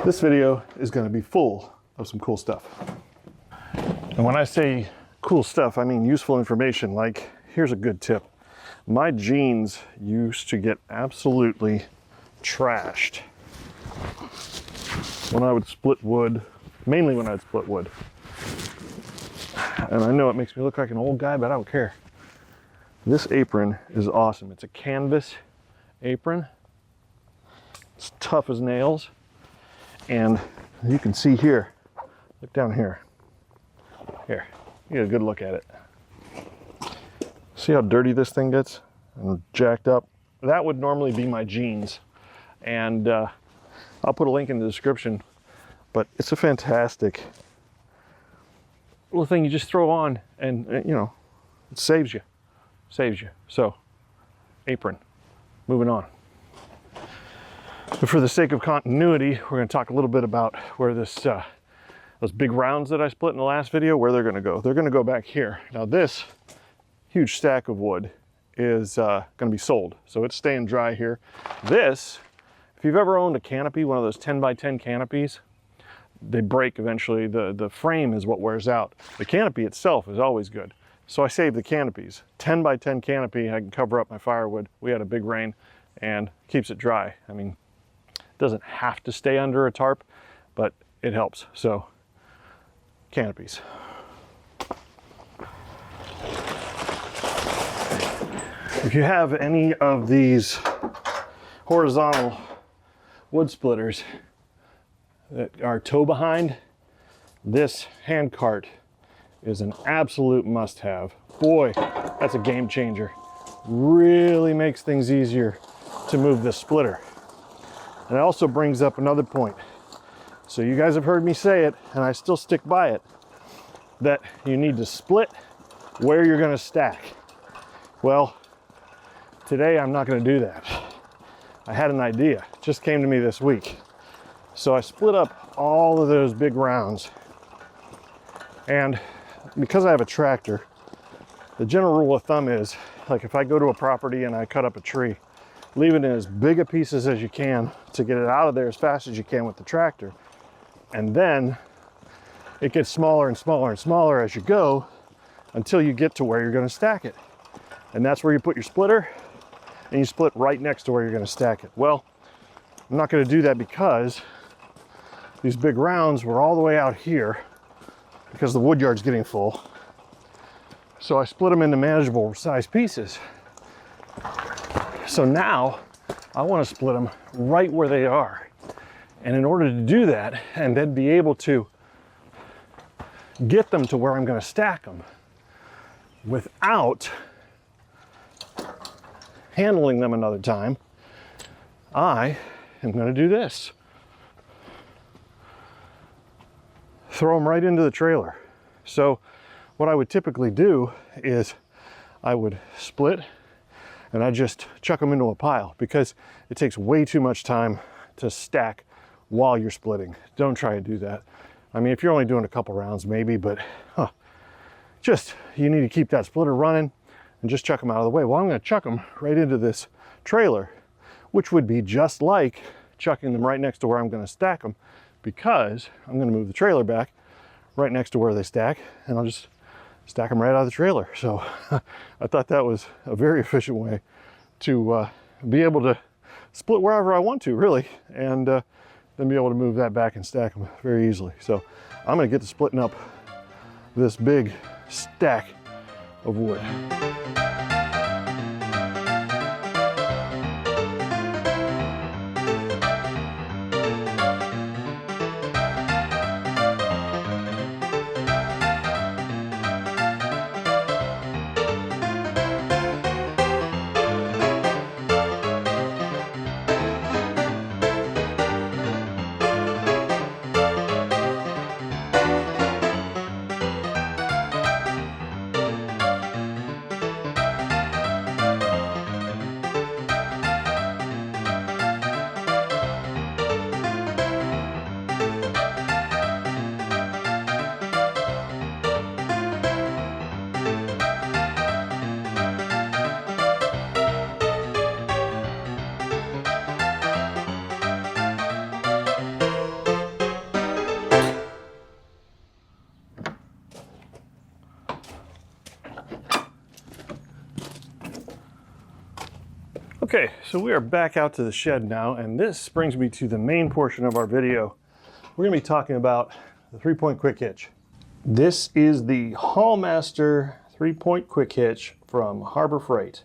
This video is going to be full of some cool stuff. And when I say cool stuff, I mean useful information. Like, here's a good tip. My jeans used to get absolutely trashed when I would split wood, mainly when I'd split wood. And I know it makes me look like an old guy, but I don't care. This apron is awesome. It's a canvas apron. It's tough as nails. And you can see here, look down here. Here, you get a good look at it. See how dirty this thing gets and jacked up? That would normally be my jeans. And I'll put a link in the description, but it's a fantastic little thing you just throw on and you know, it saves you. So, apron, moving on. But for the sake of continuity, we're going to talk a little bit about where this, those big rounds that I split in the last video, where they're going to go. They're going to go back here. Now this huge stack of wood is going to be sold, so it's staying dry here. This, if you've ever owned a canopy, one of those 10 by 10 canopies, they break eventually. The frame is what wears out. The canopy itself is always good. So I saved the canopies. 10 by 10 canopy, I can cover up my firewood. We had a big rain and keeps it dry. I mean, it doesn't have to stay under a tarp, but it helps. So, canopies. If you have any of these horizontal wood splitters that are tow behind, this hand cart is an absolute must-have. Boy, that's a game changer. Really makes things easier to move this splitter. And it also brings up another point. So you guys have heard me say it, and I still stick by it, that you need to split where you're gonna stack. Well, today I'm not gonna do that. I had an idea, it just came to me this week. So I split up all of those big rounds. And because I have a tractor, the general rule of thumb is, like if I go to a property and I cut up a tree, leave it in as big a pieces as you can to get it out of there as fast as you can with the tractor. And then it gets smaller and smaller and smaller as you go until you get to where you're gonna stack it. And that's where you put your splitter, and you split right next to where you're gonna stack it. Well, I'm not gonna do that because these big rounds were all the way out here because the wood yard's getting full. So I split them into manageable size pieces. So now I want to split them right where they are. And in order to do that, and then be able to get them to where I'm going to stack them without handling them another time, I am going to do this. Throw them right into the trailer. So what I would typically do is I would split and I just chuck them into a pile because it takes way too much time to stack while you're splitting. Don't try to do that. I mean, if you're only doing a couple rounds, maybe, but just, you need to keep that splitter running and just chuck them out of the way. Well, I'm going to chuck them right into this trailer, which would be just like chucking them right next to where I'm going to stack them, because I'm going to move the trailer back right next to where they stack, and I'll just stack them right out of the trailer. So I thought that was a very efficient way to be able to split wherever I want to, really, and then be able to move that back and stack them very easily. So I'm going to get to splitting up this big stack of wood. Okay, so we are back out to the shed now, and this brings me to the main portion of our video. We're going to be talking about the 3-point quick hitch. This is the Hallmaster 3-point quick hitch from Harbor Freight.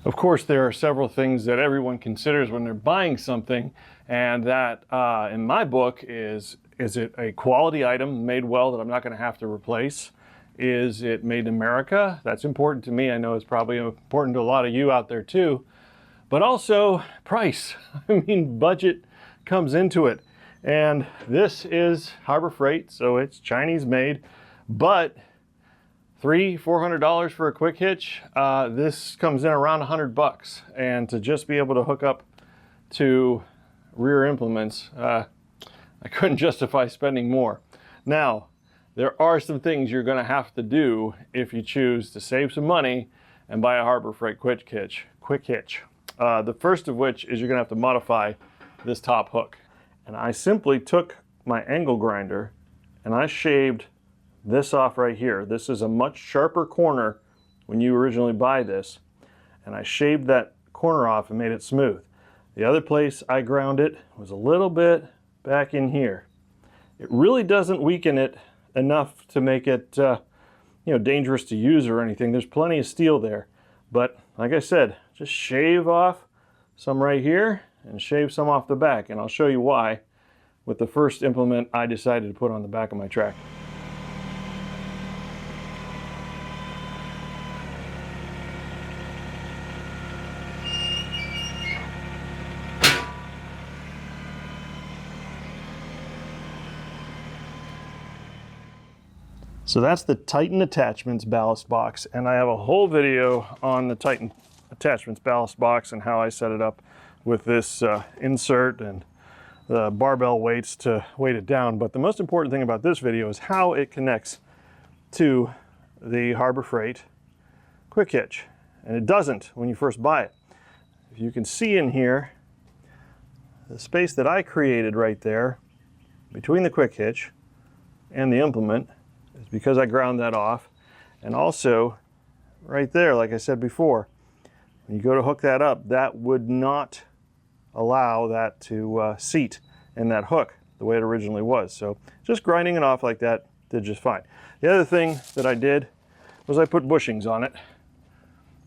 Of course, there are several things that everyone considers when they're buying something, and that, in my book, is it a quality item made well that I'm not going to have to replace? Is it made in America? That's important to me. I know it's probably important to a lot of you out there too. But also price. I mean, budget comes into it. And this is Harbor Freight, so it's Chinese made, but $300–400 for a quick hitch. This comes in around $100, and to just be able to hook up to rear implements, I couldn't justify spending more. Now, there are some things you're going to have to do if you choose to save some money and buy a Harbor Freight quick hitch. The first of which is you're going to have to modify this top hook. And I simply took my angle grinder and I shaved this off right here. This is a much sharper corner when you originally buy this. And I shaved that corner off and made it smooth. The other place I ground it was a little bit back in here. It really doesn't weaken it enough to make it dangerous to use or anything. There's plenty of steel there. But like I said, just shave off some right here and shave some off the back, and I'll show you why with the first implement I decided to put on the back of my tractor. So that's the Titan Attachments ballast box, and I have a whole video on the Titan Attachments ballast box and how I set it up with this insert and the barbell weights to weight it down. But the most important thing about this video is how it connects to the Harbor Freight quick hitch, and it doesn't when you first buy it. If you can see in here, the space that I created right there between the quick hitch and the implement is because I ground that off. And also right there, like I said before, when you go to hook that up, that would not allow that to seat in that hook the way it originally was. So just grinding it off like that did just fine. The other thing that I did was I put bushings on it.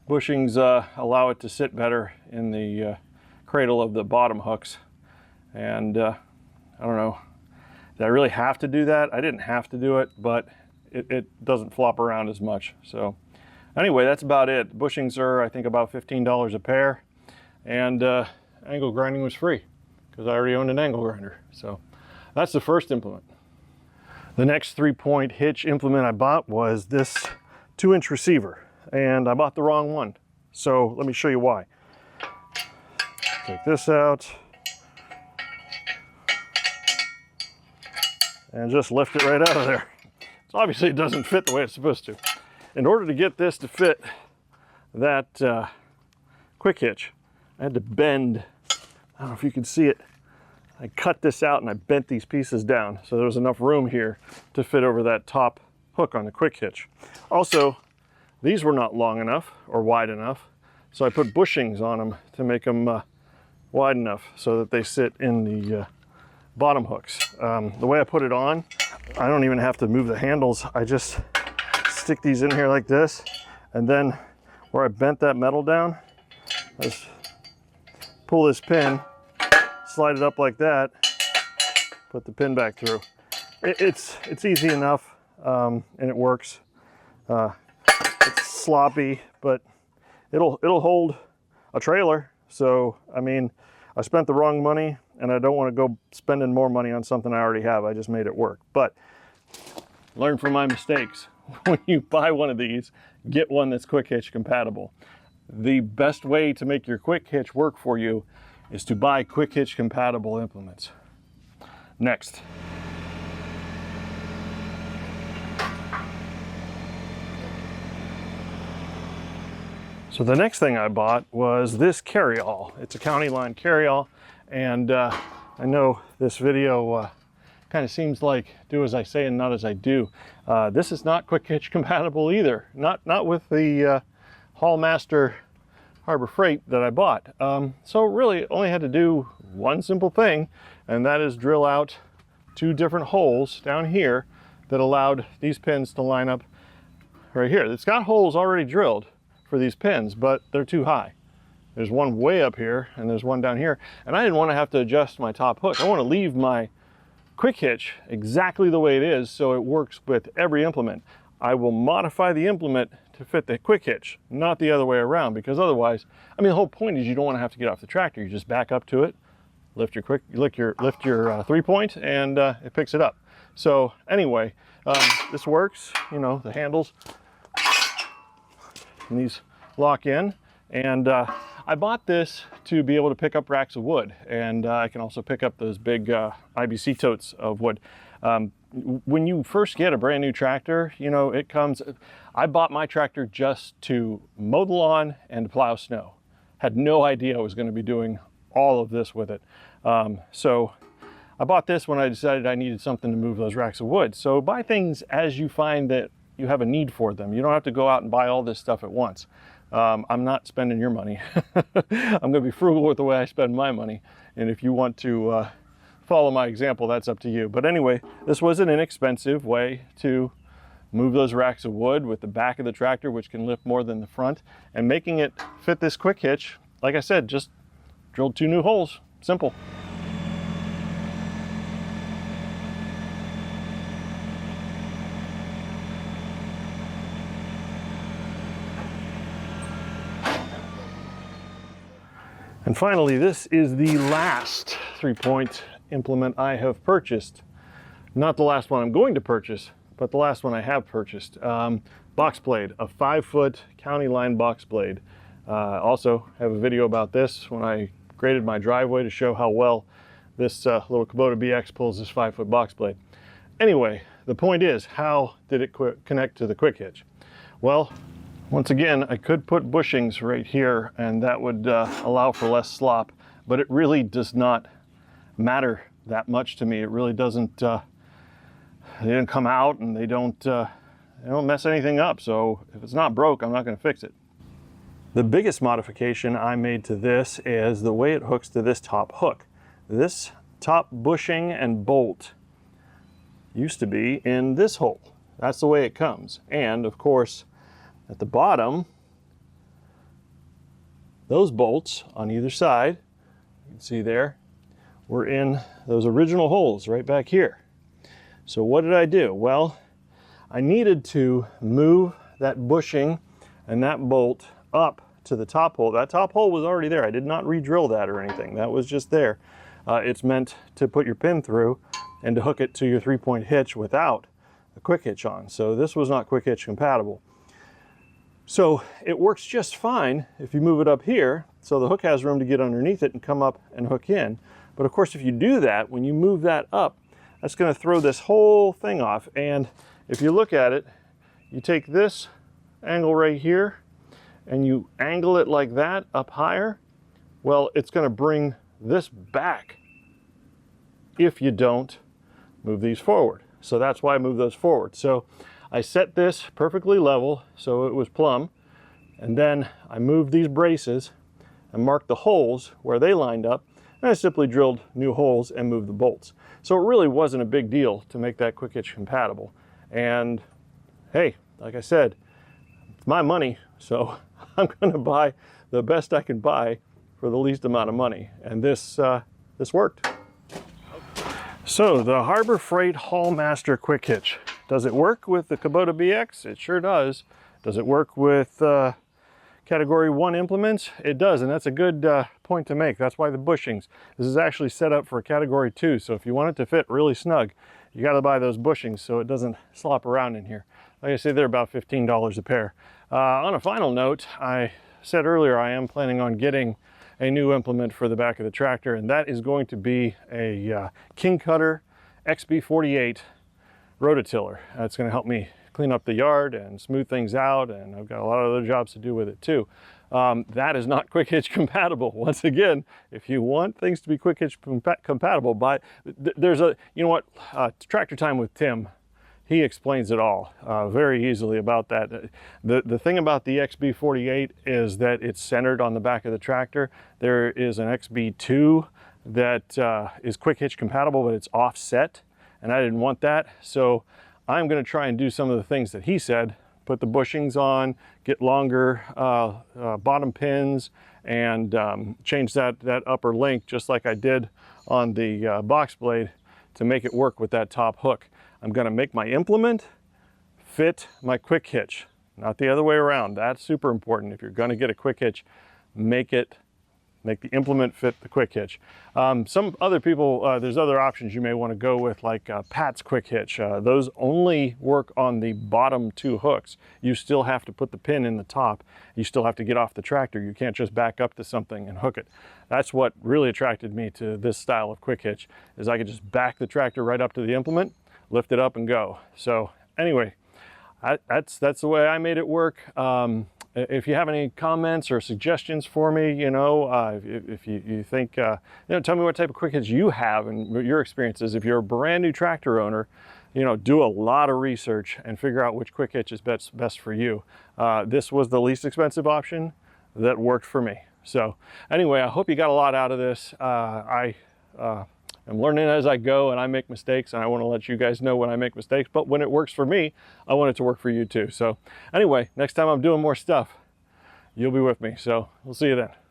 Bushings allow it to sit better in the cradle of the bottom hooks. And I don't know, did I really have to do that? I didn't have to do it, but it doesn't flop around as much. So anyway, that's about it. Bushings are, I think, about $15 a pair, and angle grinding was free because I already owned an angle grinder. So that's the first implement. The next 3-point hitch implement I bought was this 2-inch receiver, and I bought the wrong one. So let me show you why. Take this out and just lift it right out of there. So obviously it doesn't fit the way it's supposed to. In order to get this to fit that quick hitch, I had to bend. I don't know if you can see it. I cut this out and I bent these pieces down so there was enough room here to fit over that top hook on the quick hitch. Also, these were not long enough or wide enough, so I put bushings on them to make them wide enough so that they sit in the bottom hooks. The way I put it on, I don't even have to move the handles. I just stick these in here like this, and then where I bent that metal down, I just pull this pin, slide it up like that, put the pin back through. It's easy enough, and it works. It's sloppy, but it'll hold a trailer. So I mean, I spent the wrong money, and I don't want to go spending more money on something I already have. I just made it work. But learn from my mistakes. When you buy one of these, get one that's quick hitch compatible. The best way to make your quick hitch work for you is to buy quick hitch compatible implements. Next. So the next thing I bought was this carryall. It's a county line carryall, and I know this video kind of seems like do as I say and not as I do. This is not quick hitch compatible either. Not with the Hallmaster Harbor Freight that I bought. So really only had to do one simple thing, and that is drill out 2 different holes down here that allowed these pins to line up right here. It's got holes already drilled for these pins, but they're too high. There's one way up here and there's one down here, and I didn't want to have to adjust my top hook. I want to leave my quick hitch exactly the way it is so it works with every implement. I will modify the implement to fit the quick hitch, not the other way around, because otherwise, I mean, the whole point is you don't want to have to get off the tractor. You just back up to it, lift your lift your 3-point, and it picks it up. So anyway, this works. You know, the handles and these lock in, and I bought this to be able to pick up racks of wood, and I can also pick up those big IBC totes of wood. When you first get a brand new tractor, you know, it comes, I bought my tractor just to mow the lawn and plow snow. Had no idea I was going to be doing all of this with it. So I bought this when I decided I needed something to move those racks of wood. So buy things as you find that you have a need for them. You don't have to go out and buy all this stuff at once. I'm not spending your money. I'm going to be frugal with the way I spend my money. And if you want to follow my example, that's up to you. But anyway, this was an inexpensive way to move those racks of wood with the back of the tractor, which can lift more than the front, and making it fit this quick hitch. Like I said, just drilled 2 new holes. Simple. And finally, this is the last 3-point implement I have purchased. Not the last one I'm going to purchase, but the last one I have purchased. Box blade, a 5-foot county line box blade. Also have a video about this when I graded my driveway to show how well this little Kubota BX pulls this 5-foot box blade. Anyway, the point is, how did it connect to the quick hitch? Well, once again, I could put bushings right here, and that would allow for less slop, but it really does not matter that much to me. It really doesn't, they didn't come out, and they don't mess anything up. So if it's not broke, I'm not going to fix it. The biggest modification I made to this is the way it hooks to this top hook. This top bushing and bolt used to be in this hole. That's the way it comes. And of course, at the bottom, those bolts on either side, you can see there, were in those original holes right back here. So what did I do? Well, I needed to move that bushing and that bolt up to the top hole. That top hole was already there. I did not re-drill that or anything. That was just there. It's meant to put your pin through and to hook it to your 3-point hitch without a quick hitch on. So this was not quick hitch compatible. So it works just fine if you move it up here, so the hook has room to get underneath it and come up and hook in. But of course, if you do that, when you move that up, that's going to throw this whole thing off. And if you look at it, you take this angle right here and you angle it like that up higher, well, it's going to bring this back if you don't move these forward. So that's why I move those forward. So I set this perfectly level so it was plumb, and then I moved these braces and marked the holes where they lined up, and I simply drilled new holes and moved the bolts. So it really wasn't a big deal to make that quick hitch compatible. And hey, like I said, it's my money, so I'm going to buy the best I can buy for the least amount of money, and this worked. So the Harbor Freight Haulmaster Quick Hitch. Does it work with the Kubota BX? It sure does. Does it work with Category 1 implements? It does, and that's a good point to make. That's why the bushings. This is actually set up for Category 2, so if you want it to fit really snug, you got to buy those bushings so it doesn't slop around in here. Like I say, they're about $15 a pair. On a final note, I said earlier I am planning on getting a new implement for the back of the tractor, and that is going to be a King Cutter XB48 rototiller. That's going to help me clean up the yard and smooth things out, and I've got a lot of other jobs to do with it too. That is not quick hitch compatible. Once again, if you want things to be quick hitch compatible, there's a, you know what, Tractor Time with Tim he explains it all very easily about that. The thing about the XB48 is that it's centered on the back of the tractor. There is an XB2 that is quick hitch compatible, but it's offset, and I didn't want that. So I'm going to try and do some of the things that he said, put the bushings on, get longer bottom pins, and change that upper link just like I did on the box blade to make it work with that top hook. I'm going to make my implement fit my quick hitch, not the other way around. That's super important. If you're going to get a quick hitch, make the implement fit the quick hitch. Some other people, there's other options you may want to go with, like Pat's quick hitch. Those only work on the bottom two hooks. You still have to put the pin in the top. You still have to get off the tractor. You can't just back up to something and hook it. That's what really attracted me to this style of quick hitch, is I could just back the tractor right up to the implement, lift it up and go. So anyway, that's the way I made it work. If you have any comments or suggestions for me, you know, if you think, you know, tell me what type of quick hitch you have and what your experience is. If you're a brand new tractor owner, you know, do a lot of research and figure out which quick hitch is best for you. This was the least expensive option that worked for me. So anyway, I hope you got a lot out of this. I'm learning as I go, and I make mistakes, and I want to let you guys know when I make mistakes, but when it works for me, I want it to work for you too. So anyway, next time I'm doing more stuff, you'll be with me. So we'll see you then.